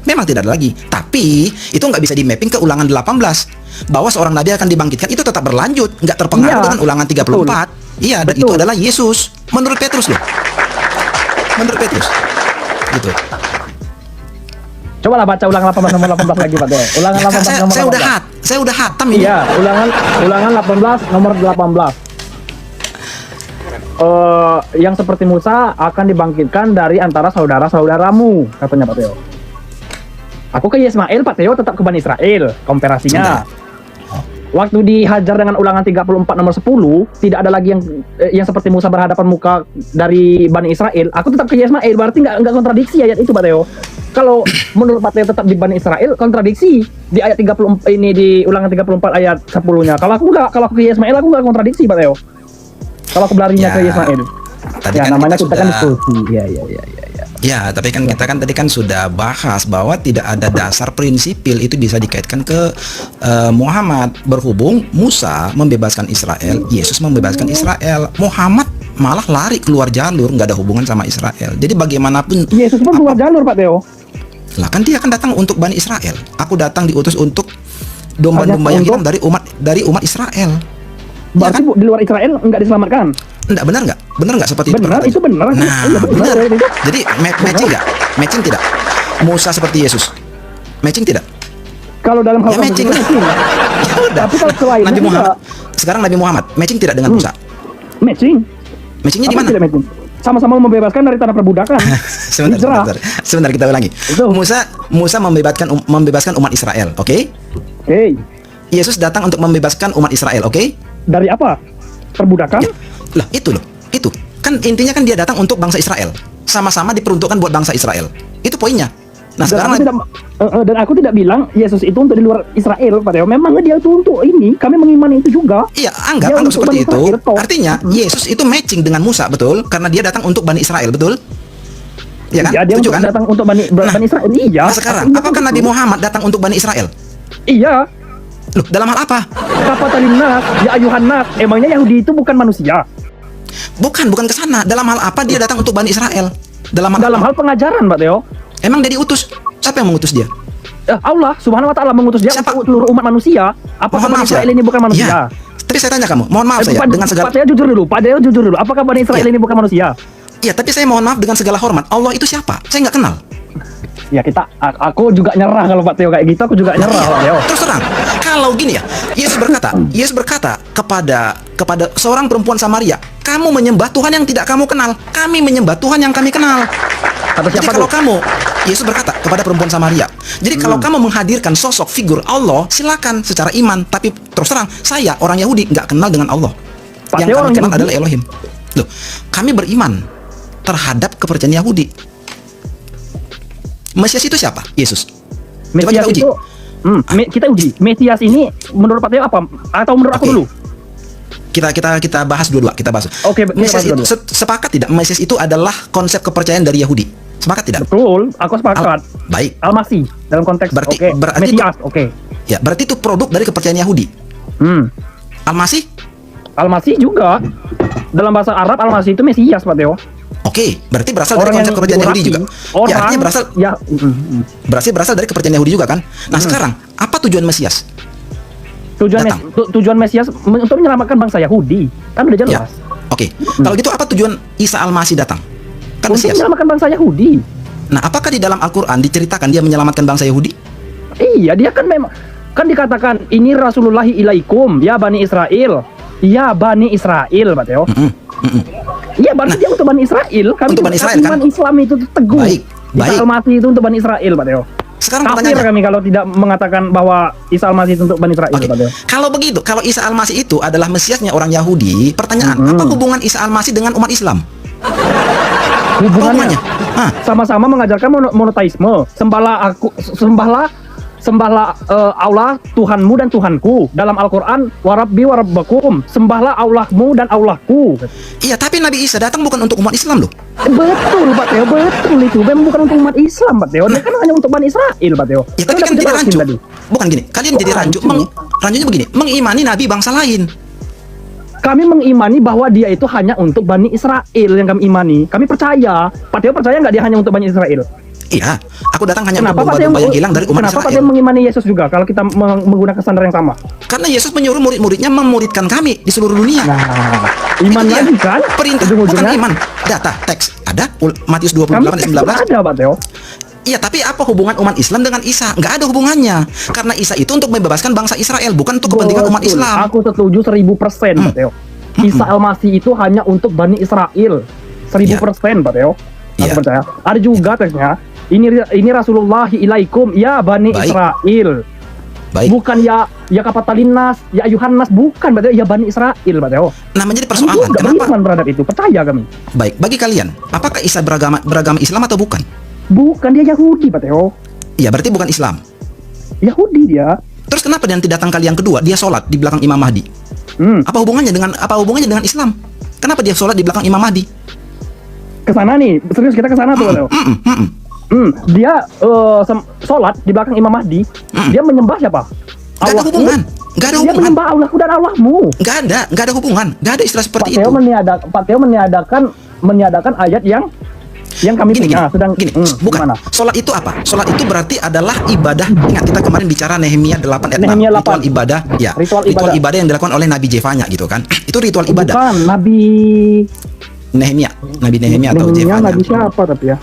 Memang tidak ada lagi. Tapi itu nggak bisa di mapping ke Ulangan 18 bahwa seorang nabi akan dibangkitkan, itu tetap berlanjut, nggak terpengaruh Iya, dengan Ulangan 34. Iya, dan itu Betul. adalah Yesus. Menurut Petrus loh. Menurut Petrus. Gitu. Coba lah baca Ulangan 18 nomor 18 lagi, Pak Teo. Ulangan 18 Saya, nomor saya 18. saya udah hatam ini. Iya, ulangan 18 nomor 18. Yang seperti Musa akan dibangkitkan dari antara saudara-saudaramu, katanya Pak Teo. Aku ke Ismail, Pak Teo, tetap ke Bani Israel komparasinya. Waktu dihajar dengan Ulangan 34 nomor 10, tidak ada lagi yang seperti Musa berhadapan muka dari Bani Israel. Aku tetap ke Ismail, berarti nggak kontradiksi ayat itu, Pak Teo. Kalau menurut Pak Teo tetap di Bani Israel, kontradiksi di ayat 34 ini, di Ulangan 34 ayat 10-nya. Kalau aku ke Ismail, aku nggak kontradiksi, Pak Teo. Kalau aku berlarinya Ya, ke Ismail. Tadi Ya, kan namanya kita kita kan sudah- diskusi. Ya. Ya, tapi kan kita kan tadi kan sudah bahas bahwa tidak ada dasar prinsipil itu bisa dikaitkan ke Muhammad. Berhubung Musa membebaskan Israel, Yesus membebaskan Israel, Muhammad malah lari keluar jalur, nggak ada hubungan sama Israel. Jadi bagaimanapun, Yesus pun keluar jalur, Pak Teo. lah kan dia akan datang untuk Bani Israel. Aku datang diutus untuk domba-domba yang hilang dari umat Israel. Berarti kan? di luar Israel nggak diselamatkan. Enggak, benar nggak? Benar nggak seperti Benar, itu? itu benar. Nah, Iya, benar. benar. Itu. Jadi matching nggak? Matching tidak? Musa seperti Yesus. Matching tidak? Kalau dalam hal Ya, matching lah. matching. Ya udah. Tapi kalau selain Nabi itu Muhammad. Sekarang Nabi Muhammad matching tidak dengan Musa? matching. Matchingnya di Apa mana? tidak matching? Sama-sama membebaskan dari tanah perbudakan. Hijrah. Sebentar kita ulangi. Itu. Musa membebaskan umat Israel, oke? Oke. Yesus datang untuk membebaskan umat Israel, oke? Dari apa? Perbudakan? Ya. Lah, itu loh. Itu. Kan intinya kan dia datang untuk bangsa Israel. Sama-sama diperuntukkan buat bangsa Israel. Itu poinnya. Nah, sekarang Dan aku tidak bilang Yesus itu untuk di luar Israel, Pak Teo. Memang dia itu untuk ini. Kami mengimani itu juga. iya, anggap Dia untuk seperti Bani itu. Israel, toh. Artinya Yesus itu matching dengan Musa, betul? Karena dia datang untuk Bani Israel, betul? Iya kan? Ya, dia Setuju untuk kan? datang untuk Bani Israel. Iya. Nah, sekarang Aku apakah ingat Nabi itu. Muhammad datang untuk Bani Israel? Iya. Loh, dalam hal apa? Kapatalina, ya ayuhan nas. Emangnya Yahudi itu bukan manusia? Bukan ke sana. Dalam hal apa dia datang untuk Bani Israel? Dalam Dalam hal pengajaran, Pak Teo. Emang dia diutus? Siapa yang mengutus dia? Allah Subhanahu wa taala mengutus dia Siapa? untuk seluruh umat manusia. Apakah Bani Israel ini bukan manusia? Iya. Tapi saya tanya kamu, mohon maaf saya dengan segala Pak Teo jujur dulu. Apakah Bani Israel Iya. ini bukan manusia? Iya, tapi saya mohon maaf dengan segala hormat. Allah itu siapa? Saya nggak kenal. Ya aku juga nyerah kalau Pak Teo kayak gitu, aku juga nyerah, Pak Teo. Terus terang, kalau gini ya, Yesus berkata kepada seorang perempuan Samaria, kamu menyembah Tuhan yang tidak kamu kenal, kami menyembah Tuhan yang kami kenal. Kata Jadi siapa kalau tuh? kamu, Yesus berkata kepada perempuan Samaria, jadi kalau kamu menghadirkan sosok figur Allah, silakan secara iman. Tapi terus terang, saya orang Yahudi nggak kenal dengan Allah. Pak Yang Teo kami orang kenal Yahudi? adalah Elohim. Loh, kami beriman terhadap kepercayaan Yahudi. Mesias itu siapa? Yesus. Coba Mesias kita uji. itu kita uji. Mesias ini menurut Pak Teo apa? Atau menurut aku Oke. dulu? Kita bahas dua-dua, kita bahas. Oke, kita Mesias bahas itu dua-dua. sepakat tidak? Mesias itu adalah konsep kepercayaan dari Yahudi. Sepakat tidak? Betul, aku sepakat. Baik. Al-Masih dalam konteks Berarti- oke. berarti Mesias, oke. Ya, berarti itu produk dari kepercayaan Yahudi. Al-Masih? Al-Masih juga dalam bahasa Arab Al-Masih itu Mesias, Pak Teo. Oke, berarti berasal dari konsep kepercayaan Yahudi juga. Ya, artinya berasal ya berarti berasal dari kepercayaan Yahudi juga kan? Nah, sekarang Apa tujuan Mesias? Datang. Tujuan Mesias untuk menyelamatkan bangsa Yahudi. Kan udah Ya. jelas. Oke. Kalau gitu apa tujuan Isa Al-Masih datang? Kan Untuk Mesias. menyelamatkan bangsa Yahudi. Nah, apakah di dalam Al-Qur'an diceritakan dia menyelamatkan bangsa Yahudi? Iya, dia kan memang kan dikatakan ini Rasulullahi ilaikum ya Bani Israel. Ya Bani Israel, Pak Teo. Iya, berarti dia untuk Bani Israel. Kami Untuk Bani Israel, kan? iman Islam itu teguh. Baik, Isa baik. Al-Masih itu untuk Bani Israel, Pak Teo. Sekarang Kafir pertanyaannya. kami kalau tidak mengatakan bahwa Isa Al-Masih itu untuk Bani Israel, Oke. Pak Teo. Kalau begitu, kalau Isa Al-Masih itu adalah Mesiasnya orang Yahudi, pertanyaan, apa hubungan Isa Al-Masih dengan umat Islam? Apa hubungannya? Hah? Sama-sama mengajarkan monoteisme. Sembahlah Allah Tuhanmu dan Tuhanku. Dalam Al-Qur'an, warabbi warabbakum. Sembahlah Allahmu dan Allahku. Iya, tapi Nabi Isa datang bukan untuk umat Islam loh. Betul, Pak Teo, betul itu. Memang bukan untuk umat Islam, Pak Teo. Dia kan hanya untuk Bani Israel, Pak Teo. Ya, tapi kan udah jadi jelasin rancu. tadi. Bukan gini, kalian jadi rancu. rancu? Rancunya begini, mengimani nabi bangsa lain. Kami mengimani bahwa dia itu hanya untuk Bani Israel yang kami imani. Kami percaya. Pak Teo percaya nggak dia hanya untuk Bani Israel? Iya, aku datang hanya Kenapa untuk Pak Teo domba yang hilang dari umat kenapa Pak Teo Israel. mengimani Yesus juga kalau kita menggunakan standar yang sama? Karena Yesus menyuruh murid-muridnya memuridkan kami di seluruh dunia. Nah, iman Itu dia. lagi kan? Perintah, bukan Ujung-ujungnya iman. Data, teks. Ada Matius kami 28 ayat 19. ada, Pak Teo. Iya, tapi apa hubungan umat Islam dengan Isa? Nggak ada hubungannya. Karena Isa itu untuk membebaskan bangsa Israel, bukan untuk kepentingan umat Betul. Islam. Aku setuju 1000%, Pak Teo. Isa Al-Masih itu hanya untuk Bani Israel. 1000%, Pak Teo. Aku Iya. percaya. Ada juga teksnya. Ini Rasulullahi ilaikum ya Bani Baik. Israel. Baik. Bukan ya Kapatalinas, ya Ayuhannas, bukan, Pak Teo. Ya Bani Israel, Pak Teo. Nah, menjadi Kami persoalan, juga kenapa? beriman terhadap itu. Percaya kami. Baik, bagi kalian, apakah Isa beragama Islam atau bukan? Bukan, dia Yahudi, Pak Teo. Iya, berarti bukan Islam. Yahudi dia. Terus kenapa nanti datang kali yang kedua, dia sholat di belakang Imam Mahdi? Apa hubungannya dengan Islam? Kenapa dia sholat di belakang Imam Mahdi? Kesana nih, serius kita kesana tuh, Pak Teo. Dia sholat di belakang Imam Mahdi. Dia menyembah siapa? Gak ada hubungan. Gak ada Dia hubungan. menyembah Allahku dan Allahmu. Gak ada hubungan. Gak ada istilah seperti itu. Pak Teo meniadakan ayat yang kami Gini, punya. gini, bukan. Gimana? Sholat itu apa? Sholat itu berarti adalah ibadah. Ingat, kita kemarin bicara Nehemia 8 ayat 6. Nehemia 8. Ritual ibadah, ya. Ritual Ritual ibadah. ibadah yang dilakukan oleh Nabi Jefanya gitu kan. Itu ritual ibadah. Bukan, Nabi Nehemia, Nabi Nehemia atau Nehemia, Jefanya. Nabi siapa tapi ya?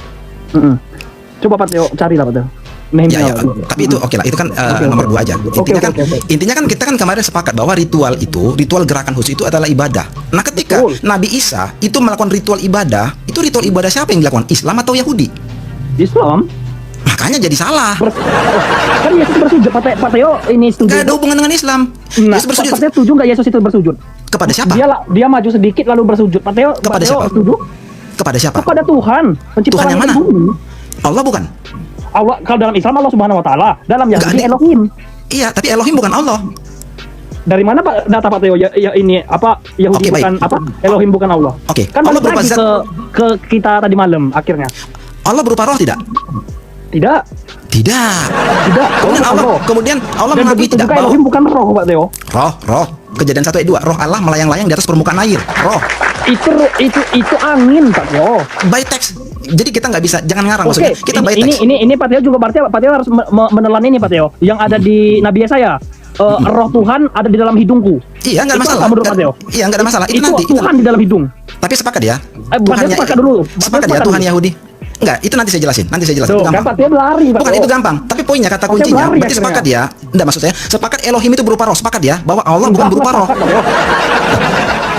Coba Pak Teo cari lah, Pak Teo. Nehemia. Ya, tapi itu oke lah, itu kan nomor 2 aja. Intinya kan kita kan kemarin sepakat bahwa ritual gerakan khusus itu adalah ibadah. Nah, ketika Betul. Nabi Isa itu melakukan ritual ibadah, itu ritual ibadah siapa yang dilakukan? Islam atau Yahudi? Islam. Makanya jadi salah. Kan Yesus bersujud, Pak Teo ini setuju. Gak ada hubungan dengan Islam. Nah, Yesus bersujud Pak Teo setuju nggak Yesus itu bersujud? kepada siapa? Dia maju sedikit lalu bersujud. Pak Teo Kepada siapa? setuju? Kepada siapa? Kepada Tuhan, pencipta Tuhan yang langit mana? dan bumi. Allah bukan? Allah, kalau dalam Islam Allah Subhanahu wa taala, dalam Yahudi ada. Elohim. Iya, tapi Elohim bukan Allah. Dari mana Pak data Pak Teo ya ini apa Yahudi Oke, baik. bukan apa Elohim bukan Allah? Oke, Kan Allah balik berupa lagi zat. ke kita tadi malam akhirnya. Allah berupa roh tidak? Tidak. Tidak. Dan Kemudian Allah mengakui begitu tidak juga bahwa Elohim bukan roh, Pak Teo. roh. Kejadian 1 ayat 2, roh Allah melayang-layang di atas permukaan air. Roh. Itu angin, Pak Teo. By text. Jadi kita nggak bisa, jangan ngarang Oke, maksudnya. Kita by text. ini Pak Teo juga berarti Pak Teo harus menelan ini Pak Teo. Yang ada di Nabi Yesaya. Roh Tuhan ada di dalam hidungku. Iya, nggak ada Itu masalah. apa menurut Pak Teo? Iya, nggak ada masalah. Itu nanti. Tuhan di dalam hidung. Tapi sepakat ya. Pak Teo sepakat dulu. Sepakat ya Tuhan Yahudi. Enggak, itu nanti saya jelasin. Tuh, Itu kan gampang. Pak Teo lari, Pak Bukan, Teo. itu gampang. Tapi poinnya, kata Pak Teo kuncinya, lari berarti akhirnya. sepakat ya. Enggak, maksud saya, sepakat Elohim itu berupa roh. Sepakat ya bahwa Allah bukan berupa roh. Sepakat, Pak Teo.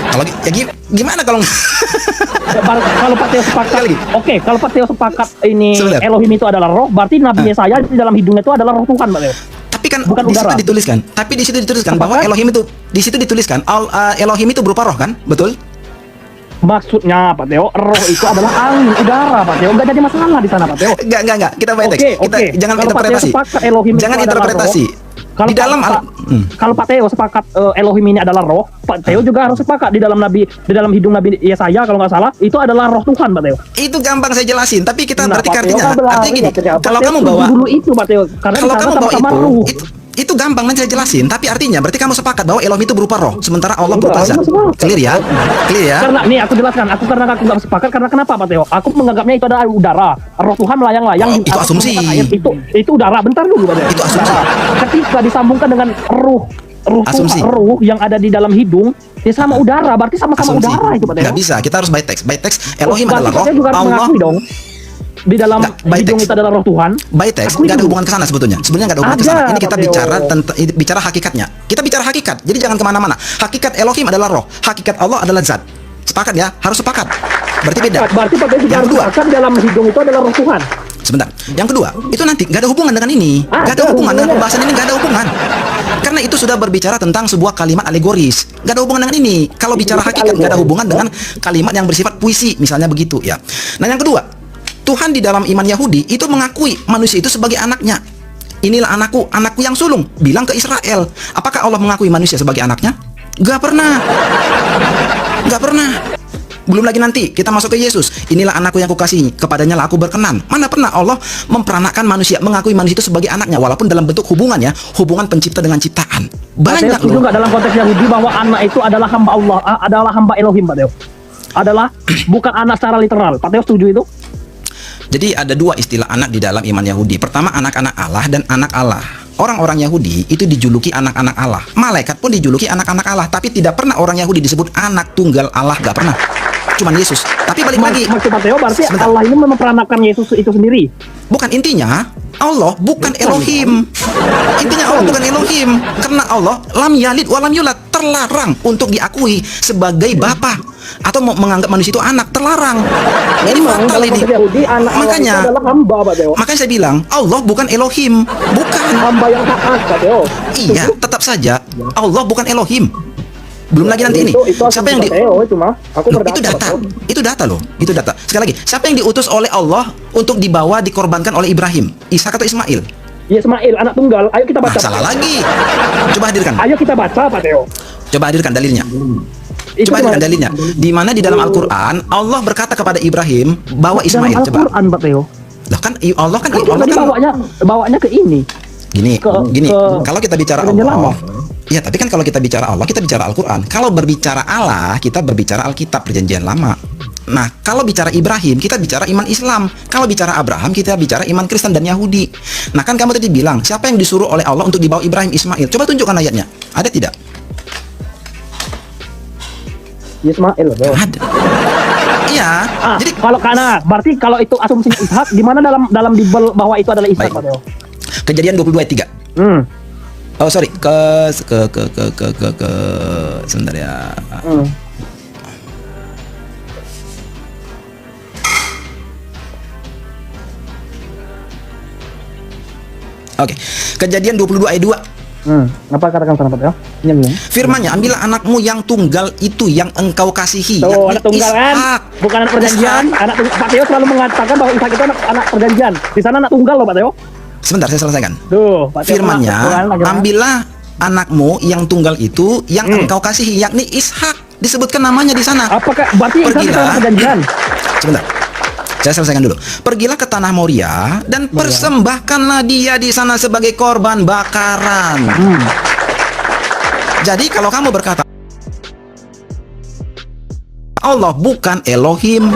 Kalau ya gimana kalau Kalau Pak Teo sepakat, Sekali lagi. oke, kalau Pak Teo sepakat ini Sebentar. Elohim itu adalah roh, berarti Nabi Yesaya di dalam hidungnya itu adalah roh Tuhan, Pak Teo. tapi kan Bukan di situ udara. dituliskan. Tapi di situ dituliskan bahwa Sepakat? Elohim itu di situ dituliskan Elohim itu berupa roh kan? Betul? Maksudnya Pak Teo, roh itu adalah angin, udara, Pak Teo. Enggak jadi masalah di sana, Pak Teo. Enggak. Kita by text. Kita jangan Kalau Pak Teo interpretasi. sepakat Elohim itu Jangan adalah interpretasi. roh, kalau Di dalam kalau Pak Teo sepakat Elohim ini adalah roh, Pak Teo juga harus sepakat di dalam hidung Nabi Yesaya kalau nggak salah itu adalah roh Tuhan, Pak Teo. itu gampang saya jelasin, tapi kita Nah, berarti Pak Teo artinya kan berlari, artinya gini, Pak Teo. kalau Pak Teo kamu setuju bawa dulu itu, Pak Teo, karena kalau di sana kamu bawa sama-sama roh. itu Itu gampang nanti saya jelasin. Tapi artinya berarti kamu sepakat bahwa Elohim itu berupa roh, sementara Allah berupa zat. Clear ya? Clear ya? Karena nih aku jelaskan, karena aku nggak sepakat karena kenapa Pak Teo? Aku menganggapnya itu adalah udara. Roh Tuhan melayang-layang. Oh, itu asumsi. Itu udara. Bentar dulu Pak Teo. Itu asumsi. Ketika disambungkan dengan ruh Asumsi. ruh yang ada di dalam hidung, ya sama udara. Berarti sama-sama Asumsi. udara itu Pak Teo. Nggak bisa. Kita harus by text. By text Elohim Berarti adalah roh. Pak Teo juga harus Allah mengakui dong. Di dalam Nggak, by hidung text. itu adalah roh Tuhan. by text Akui nggak ada dulu. hubungan ke sana sebetulnya. Sebenarnya nggak ada hubungan ke Ada, sana. Ini kita Pak Teo. bicara hakikatnya. Kita bicara hakikat. Jadi jangan kemana-mana. Hakikat Elohim adalah roh. Hakikat Allah adalah zat. Sepakat ya? Harus sepakat. Berarti beda. Berarti Pak Teo juga Yang harus kedua. sepakat dalam hidung itu adalah roh Tuhan. Sebentar. Yang kedua, itu nanti nggak ada hubungan dengan ini. Nggak ada Ada hubungan dengan hubungannya. pembahasan ini, nggak ada hubungan. Karena itu sudah berbicara tentang sebuah kalimat alegoris. Nggak ada hubungan dengan ini. Kalau bicara hakikat, nggak ada hubungan dengan kalimat yang bersifat puisi, misalnya begitu ya. Nah yang kedua, Tuhan di dalam iman Yahudi itu mengakui manusia itu sebagai anaknya. Inilah anakku, anakku yang sulung. Bilang ke Israel. Apakah Allah mengakui manusia sebagai anaknya? Nggak pernah. Nggak pernah. Belum lagi nanti kita masuk ke Yesus. Inilah anakku yang kukasihi, kepadanya lah aku berkenan. Mana pernah Allah memperanakkan manusia, mengakui manusia itu sebagai anaknya, walaupun dalam bentuk hubungan ya, hubungan pencipta dengan ciptaan. Saya Banyak setuju loh. nggak dalam konteks Yahudi bahwa anak itu adalah hamba Allah, adalah hamba Elohim, Pak Teo? Adalah bukan anak secara literal. Pak Teo setuju itu? Jadi ada dua istilah anak di dalam iman Yahudi. Pertama anak-anak Allah dan anak Allah. Orang-orang Yahudi itu dijuluki anak-anak Allah. Malaikat pun dijuluki anak-anak Allah. Tapi tidak pernah orang Yahudi disebut anak tunggal Allah. Gak pernah. Cuman Yesus. Tapi balik lagi. Maksud Pak Teo berarti Sebentar. Allah ini memperanakkan Yesus itu sendiri. Bukan intinya Allah bukan Elohim. Intinya Allah bukan Elohim. Karena Allah lam yalid wa lam yulad, terlarang untuk diakui sebagai bapa atau menganggap manusia itu anak, terlarang. Ini Memang fatal dalam ini. konteks Yahudi anak Allah Makanya itu adalah hamba, Pak Teo. makanya saya bilang Allah bukan Elohim, bukan. Hamba yang taat, Pak Teo. Iya, tetap saja Allah bukan Elohim. Belum lagi nanti ini. Itu Siapa yang Pak Teo, itu mah. Aku Loh, berdata, itu data. Pak Teo. Itu data loh. Itu data. Sekali lagi, siapa yang diutus oleh Allah untuk dibawa dikorbankan oleh Ibrahim? Ishak atau Ismail? Ya Ismail, anak tunggal. Ayo kita Ah, baca. salah lagi. Coba hadirkan. Ayo kita baca, Pak Teo. Coba hadirkan dalilnya. Itu Coba hadirkan di dalilnya. Di mana di dalam Al-Qur'an Allah berkata kepada Ibrahim, bawa dalam Ismail. Coba. Al-Quran, Pak Teo. Loh kan Allah kan Kan Allah tadi kan bawanya ke ini. gini, kalau kita bicara Perjanjian Allah, Lama. ya tapi kan kalau kita bicara Allah, kita bicara Al-Quran. Kalau berbicara Allah, kita berbicara Alkitab, Perjanjian Lama. Nah, kalau bicara Ibrahim, kita bicara iman Islam. Kalau bicara Abraham, kita bicara iman Kristen dan Yahudi. Nah, kan kamu tadi bilang, siapa yang disuruh oleh Allah untuk dibawa Ibrahim Ismail? Coba tunjukkan ayatnya. Ada tidak? Ismail, Pak Teo. Ada. Iya. Jadi kalau berarti kalau itu asumsinya Ishak, gimana dalam Bible bahwa itu adalah Ishak, Baik. Pak Teo? Kejadian 22 ayat 3. Hmm. Oh, sorry. Sebentar ya. Hmm. Oke. Kejadian 22 ayat 2. Apa katakan sana, Pak Teo? Nyambung. Firman-Nya, ambillah anakmu yang tunggal itu yang engkau kasihi, Tuh, yakni anak tunggal kan? Ishak. Bukan anak perjanjian. Pak Teo selalu mengatakan bahwa Ishak itu anak perjanjian. Di sana anak tunggal loh, Pak Teo. Sebentar, saya selesaikan. Tuh, Pak Teo. Firman-Nya, Ambil. ambillah anakmu yang tunggal itu yang engkau kasihi, yakni Ishak. Disebutkan namanya di sana. Apakah berarti Ishak itu Pergilah. anak perjanjian? Sebentar. Saya selesaikan dulu. Pergilah ke tanah Moria dan persembahkanlah dia di sana sebagai korban bakaran. Jadi kalau kamu berkata Allah bukan Elohim,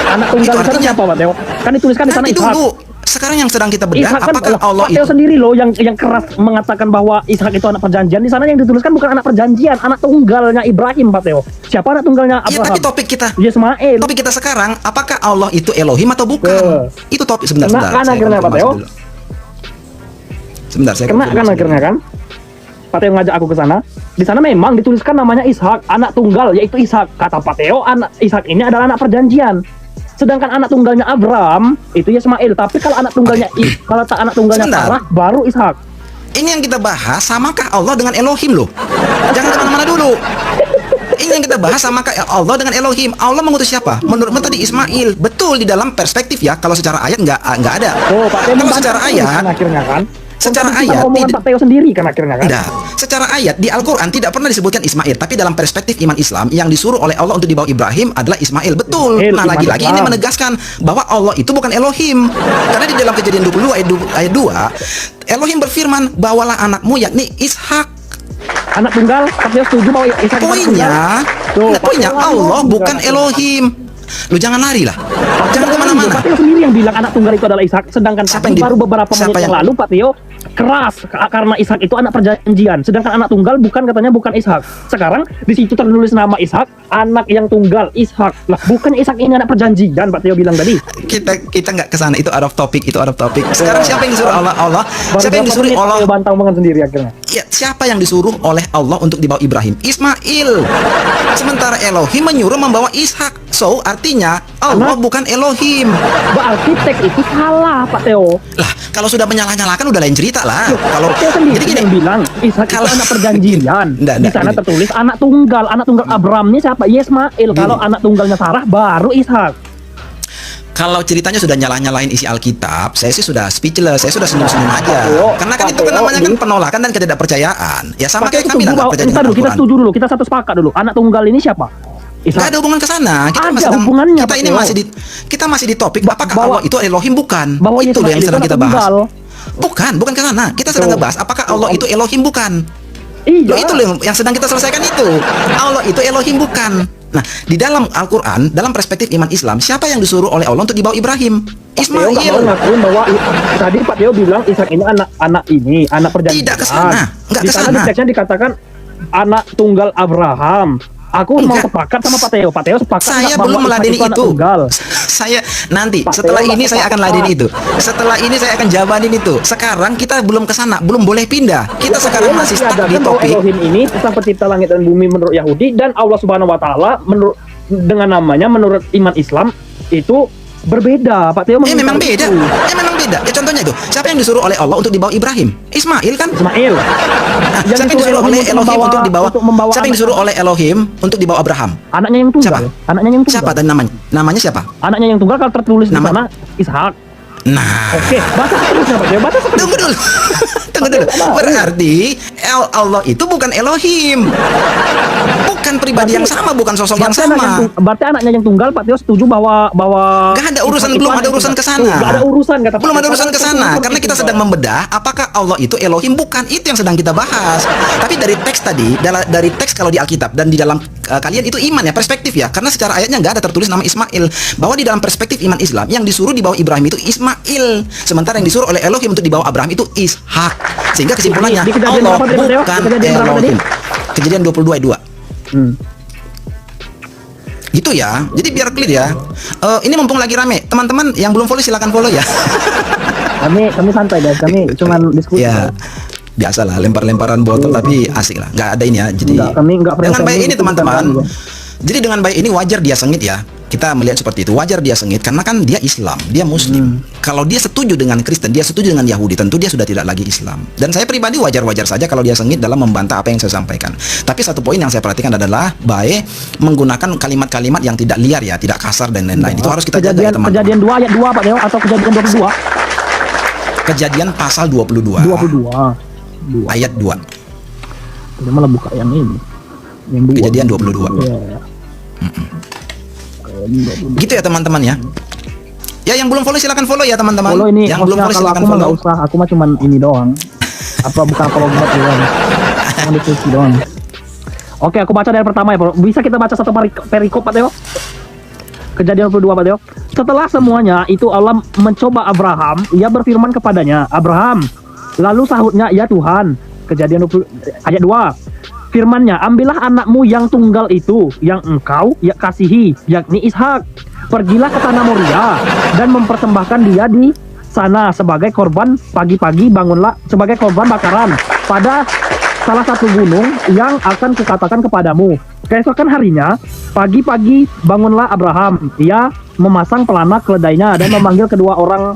Anak tunggal Itu di sana artinya- siapa, Pak Teo? Kan dituliskan di sana nanti Ishak. dulu. Sekarang yang sedang kita bedah, Ishak kan apakah Allah Pak Teo itu sendiri loh yang keras mengatakan bahwa Ishak itu anak perjanjian. Di sana yang dituliskan bukan anak perjanjian, anak tunggalnya Ibrahim, Pak Teo. Siapa anak tunggalnya Ya, Abraham? tapi topik kita Ismail. Topik kita sekarang, apakah Allah itu Elohim atau bukan? Itu topik. Sebentar, Kena sebentar. kan Saya akhirnya, Pak konfirmasi Teo? dulu. Sebentar, saya Kena kan konfirmasi akhirnya kan? Pak Teo ngajak aku ke sana. Di sana memang dituliskan namanya Ishak, anak tunggal yaitu Ishak. Kata Pak Teo, anak Ishak ini adalah anak perjanjian. Sedangkan anak tunggalnya Abraham itu Ismail. Tapi kalau anak tunggalnya kalau tak anak tunggalnya Sebentar. Sarah baru Ishak. Ini yang kita bahas, samakah Allah dengan Elohim loh? Jangan kemana-mana dulu. Ini yang kita bahas, samakah Allah dengan Elohim? Allah mengutus siapa? Menurutmu tadi Ismail. Betul di dalam perspektif ya. Kalau secara ayat nggak ada. Oh, Pak Teo Kalau membantah secara tulisan ayat, akhirnya kan. Secara Kontradiksi ayat sama omongan tidak. Pak Teo sendiri kan akhirnya kan. Tidak. Secara ayat di Al-Quran tidak pernah disebutkan Ismail, tapi dalam perspektif iman Islam yang disuruh oleh Allah untuk dibawa Ibrahim adalah Ismail. Betul. Ismail, Nah, iman lagi-lagi ini Islam. menegaskan bahwa Allah itu bukan Elohim. Karena di dalam Kejadian 22 ayat 2, Elohim berfirman, "Bawalah anakmu yakni Ishak." Anak tunggal, Pak Teo setuju bahwa Ishak itu anak tunggal? Poinnya, Tuh, poinnya Pak Teo Allah juga bukan anak tunggal. Elohim. Lu jangan lari lah. Jangan Pak kemana-mana. Teo sendiri yang bilang anak tunggal itu adalah Ishak, sedangkan Siapa tadi yang di- baru beberapa siapa menit yang yang- lalu Pak Teo keras karena Ishak itu anak perjanjian, sedangkan anak tunggal katanya bukan Ishak. Sekarang di situ tertulis nama Ishak, anak yang tunggal Ishak. Lah, bukan Ishak ini anak perjanjian, Pak Teo bilang tadi. Kita nggak ke sana, itu out of topic, itu out of topic. Sekarang siapa yang disuruh Allah? Baru Siapa yang berapa disuruh menit Pak Allah? Teo bantah omongan sendiri akhirnya. Ya, siapa yang disuruh oleh Allah untuk dibawa Ibrahim? Ismail. Sementara Elohim menyuruh membawa Ishak. So, artinya Allah bukan Elohim. Berarti teks itu salah, Pak Teo. Lah, kalau sudah menyalah-nyalakan udah lain cerita lah. Kalau Pak Teo sendiri jadi gini, yang bilang Ishak itu Kalau- anak perjanjian. Nggak, Di sana gini. tertulis anak tunggal Abraham ini siapa? Ismail. Kalau anak tunggalnya Sarah baru Ishak. kalau ceritanya sudah nyalah-nyalahin isi Alkitab, saya sih sudah speechless, saya sudah senyum-senyum aja. Pak Karena kan Teo, itu kan namanya kan ini- penolakan dan ketidakpercayaan. Ya sama Pak kayak Teo kami setuju lah nggak bahwa percaya kita dengan dulu, kita Al-Quran. setuju dulu, kita satu sepakat dulu. Anak tunggal ini siapa? Nggak ada hubungan ke sana. Kita Ada masih hubungannya, kita Pak ini Teo. kita masih di topik apakah bahwa- Allah itu Elohim bukan? Bahwa Itu loh yang Ismail sedang itu kita anak bahas. tunggal. Bukan ke sana. Kita sedang Tuh. ngebahas apakah Allah itu Elohim bukan? Iya. Loh, itu loh yang sedang kita selesaikan itu. Allah itu Elohim bukan. Nah, di dalam Al-Quran, dalam perspektif iman Islam, siapa yang disuruh oleh Allah untuk dibawa Ibrahim? Teo nggak mau Ismail. ngakuin bahwa tadi Pak Teo bilang Ishak ini anak perjanjian. Tidak ke sana, nggak Di ke sana sana. di teksnya dikatakan anak tunggal Abraham. Aku mau Enggak. sepakat sama Pak Teo. Pak Teo sepakat Saya nggak bahwa belum Ishak meladeni anak itu. tunggal? Saya nanti Pak setelah Teo ini nggak saya akan sepakat. ladeni itu. Setelah ini saya akan jawabanin itu. Sekarang kita belum ke sana, belum boleh pindah. Kita sekarang masih stuck di Diadakan bahwa topik. Elohim ini sang pencipta langit dan bumi menurut Yahudi, dan Allah Subhanahu wa taala menurut dengan namanya menurut iman Islam itu berbeda. Pak Teo Memang mengingkari beda. itu. Memang beda. Ya contohnya itu. Siapa yang disuruh oleh Allah untuk dibawa Ibrahim? Ismail kan? Ismail. Nah, Yang siapa yang disuruh oleh Elohim untuk dibawa? untuk membawa Siapa yang anak- disuruh oleh Elohim untuk dibawa Abraham? Anaknya yang tunggal. Siapa? Anaknya yang tunggal. Siapa dan namanya? Namanya siapa? Anaknya yang tunggal kalau tertulis di Nama- sana Ishak. Nah, Oke, baca seterusnya Pak Teo. Baca seterusnya. tunggu dulu. Tunggu dulu. Berarti Allah itu bukan Elohim. Bukan pribadi yang sama, bukan sosok yang sama. Berarti anaknya yang tunggal Pak Teo setuju bahwa Gak ada urusan, Ishak itu belum anak ada urusan tunggal. ke sana. Tuh, Gak ada urusan kata Pak Belum Teo. ada urusan ke sana Karena karena kita tunggal. sedang membedah apakah Allah itu Elohim bukan, itu yang sedang kita bahas. Tapi dari teks tadi, dari teks kalau di Alkitab dan di dalam kalian itu iman ya, perspektif ya. Karena secara ayatnya nggak ada tertulis nama Ismail. Bahwa di dalam perspektif iman Islam yang disuruh dibawa Ibrahim itu Ismail, sementara yang disuruh oleh Elohim untuk dibawa Abraham itu Ishak. Sehingga kesimpulannya Di kejadian Allah berapa tadi, Pak Teo? bukan Kejadian berapa tadi? Elohim. Kejadian 22 ayat 2. Hmm. Gitu ya. Jadi biar clear ya. Ini mumpung lagi rame, teman-teman yang belum follow silakan follow ya. Kami santai guys. Kami cuman diskusi. Ya, biasalah lempar-lemparan botol tapi asik lah. Nggak ada ini ya. Jadi Enggak, kami enggak dengan pernah baik ini itu teman-teman. bukan Jadi dengan baik ini wajar dia sengit ya. Kita melihat seperti itu, wajar dia sengit karena kan dia Islam, dia Muslim. Kalau dia setuju dengan Kristen, dia setuju dengan Yahudi, tentu dia sudah tidak lagi Islam. Dan saya pribadi wajar-wajar saja kalau dia sengit dalam membantah apa yang saya sampaikan. Tapi satu poin yang saya perhatikan adalah baik menggunakan kalimat-kalimat yang tidak liar ya, tidak kasar dan lain-lain. Itu harus kita jaga ya teman-teman. Kejadian 2 ayat 2 Pak Teo atau kejadian 22? Kejadian pasal 22 22. ayat 2. Dia malah buka yang ini. Yang 2. Kejadian 22. Iya. Gitu ya teman-teman ya. Ya yang belum follow silakan follow ya teman-teman. Follow ini Yang belum maksudnya follow kalau silakan aku mah follow. nggak usah, aku mah cuman ini doang. Apa bukan follow buat doang. Cuma diskusi doang. Oke, aku baca dari pertama ya, Bro. Bisa kita baca satu perikop Pak Teo? Kejadian 22 Pak Teo. Setelah semuanya itu Allah mencoba Abraham, ia berfirman kepadanya, "Abraham." Lalu sahutnya, "Ya Tuhan." Kejadian 20 ayat 2. Firman-Nya, "Ambillah anakmu yang tunggal itu, yang engkau ya kasihi, yakni Ishak. Pergilah ke tanah Moria dan mempersembahkan dia di sana sebagai korban. Pagi-pagi bangunlah sebagai korban bakaran pada salah satu gunung yang akan kukatakan kepadamu." Keesokan harinya, pagi-pagi bangunlah Abraham. Ia memasang pelana keledainya dan memanggil kedua orang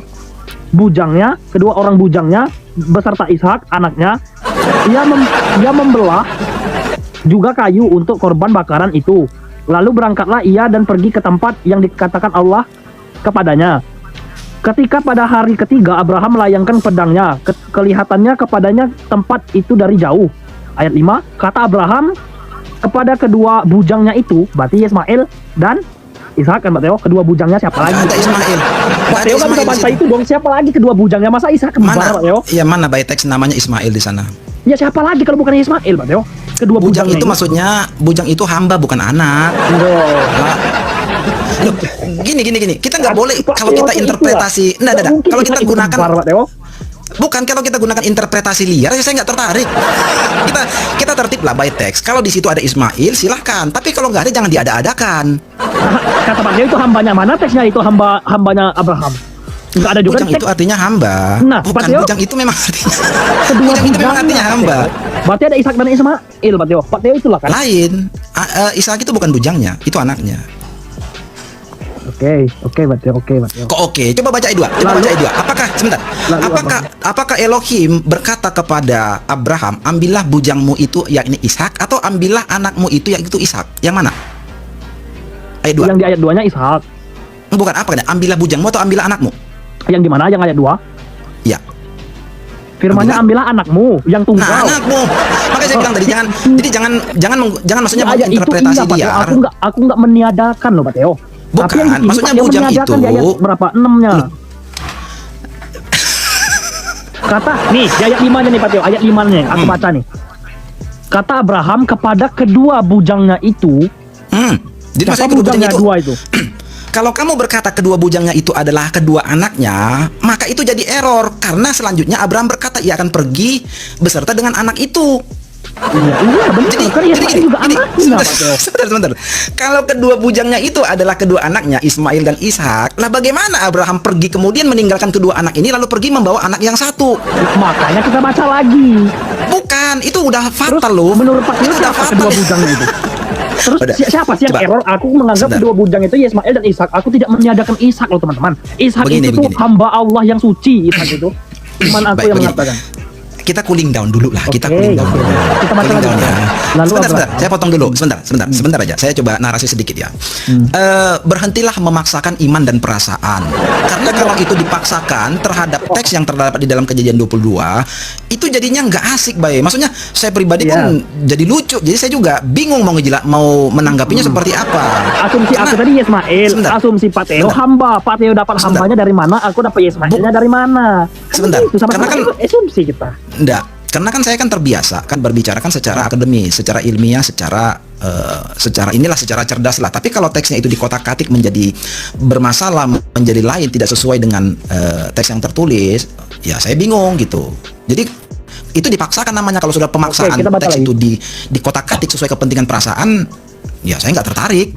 bujangnya beserta Ishak anaknya. Ia membelah juga kayu untuk korban bakaran itu. Lalu berangkatlah ia dan pergi ke tempat yang dikatakan Allah kepadanya. Ketika pada hari ketiga Abraham melayangkan pedangnya, kelihatannya kepadanya tempat itu dari jauh. Ayat 5, kata Abraham kepada kedua bujangnya itu, berarti Ismail dan Ishak kan Pak Teo, kedua bujangnya siapa lagi? Ada Ismail. Pak Teo kan bisa baca itu dong, siapa lagi kedua bujangnya? Masa Ishak kembar Mana? Pak Teo? Ya mana by text namanya Ismail di sana? Ya siapa lagi kalau bukan Ismail Pak Teo? Kedua Bujang bujangnya itu maksudnya bujang itu hamba bukan anak. Lah, loh, gini. Kita nggak boleh kalau kita interpretasi. Nggak. Kalau kita gunakan bukan kalau kita gunakan interpretasi liar, saya nggak tertarik. Kita tertib lah by text. Kalau di situ ada Ismail, silahkan. Tapi kalau nggak ada, jangan diada-adakan. Kata Pak Teo itu hambanya mana? Teksnya itu hambanya Abraham. Nggak ada juga Bujang itu artinya hamba. Nah, bukan Pak Teo, bujang itu memang artinya. kedua Bujang itu memang artinya hamba. Berarti ada Ishak dan Ismail Pak Teo. Pak Teo itulah kan. Lain. Ishak itu bukan bujangnya, itu anaknya. Oke, Pak Teo. Kok oke? Coba baca ayat 2. Apakah sebentar? Apakah Elohim berkata kepada Abraham, "Ambillah bujangmu itu yakni Ishak," atau "Ambillah anakmu itu yaitu Ishak"? Yang mana? Ayat 2. Yang di ayat 2-nya Ishak. Bukan apa kan? "Ambillah bujangmu" atau "Ambillah anakmu"? Yang di mana? Yang ayat 2. Ya. Firmannya ambillah anakmu yang tunggal. Nah, anakmu. Makanya saya bilang tadi jangan maksudnya Di ayat itu menginterpretasi iya, Pak Teo. liar. Aku nggak meniadakan loh Pak Teo. Bukan, Tapi yang di sini maksudnya Pak Teo bujang meniadakan itu- di ayat berapa? 6-nya. Kata nih di ayat 5-nya nih Pak Teo, ayat 5-nya aku baca nih. Kata Abraham kepada kedua bujangnya itu, Jadi siapa maksudnya kedua bujangnya bujangnya itu, dua itu? kalau kamu berkata kedua bujangnya itu adalah kedua anaknya, maka itu jadi error karena selanjutnya Abraham berkata ia akan pergi beserta dengan anak itu. Iya benar. Kan Ismail juga anaknya Pak Teo. sebentar. Kalau kedua bujangnya itu adalah kedua anaknya Ismail dan Ishak, lah bagaimana Abraham pergi kemudian meninggalkan kedua anak ini lalu pergi membawa anak yang satu? Makanya kita baca lagi. Bukan, itu udah fatal loh. Menurut Pak Teo Itu udah siapa fatal. kedua bujangnya itu? Terus Udah. siapa sih yang Coba. error? Aku menganggap Sebentar. kedua bujang itu Ismail dan Ishak. Aku tidak meniadakan Ishak loh teman-teman. Ishak Begini. itu hamba Allah yang suci. Ishak itu. Cuman aku Baik, yang begini. mengatakan. Kita cooling down dulu lah. Kita Oke, cooling down. oke. dulu. Kita baca Cooling lagi. down ya. Lalu Sebentar. apa? Saya potong dulu. Sebentar aja. Saya coba narasi sedikit ya. Berhentilah memaksakan iman dan perasaan. Karena kalau itu dipaksakan terhadap teks yang terdapat di dalam Kejadian 22, itu jadinya nggak asik, Bay. Maksudnya saya pribadi pun jadi lucu. Jadi saya juga bingung mau menanggapinya seperti apa. Asumsi aku tadi Ismail. Sebentar. Asumsi Pak Teo Sebentar. hamba. Pak Teo dapat Sebentar. hambanya dari mana? Aku dapat Ismailnya dari mana? Sebentar. Itu sama-sama Karena itu asumsi kita. Enggak, karena kan saya kan terbiasa kan berbicara kan secara akademis, secara ilmiah, secara cerdas lah. Tapi kalau teksnya itu dikotak-katik menjadi bermasalah, menjadi lain, tidak sesuai dengan teks yang tertulis, ya saya bingung gitu. Jadi itu dipaksakan namanya kalau sudah pemaksaan. Oke, kita baca teks lagi. itu dikotak-katik sesuai kepentingan perasaan, ya saya nggak tertarik.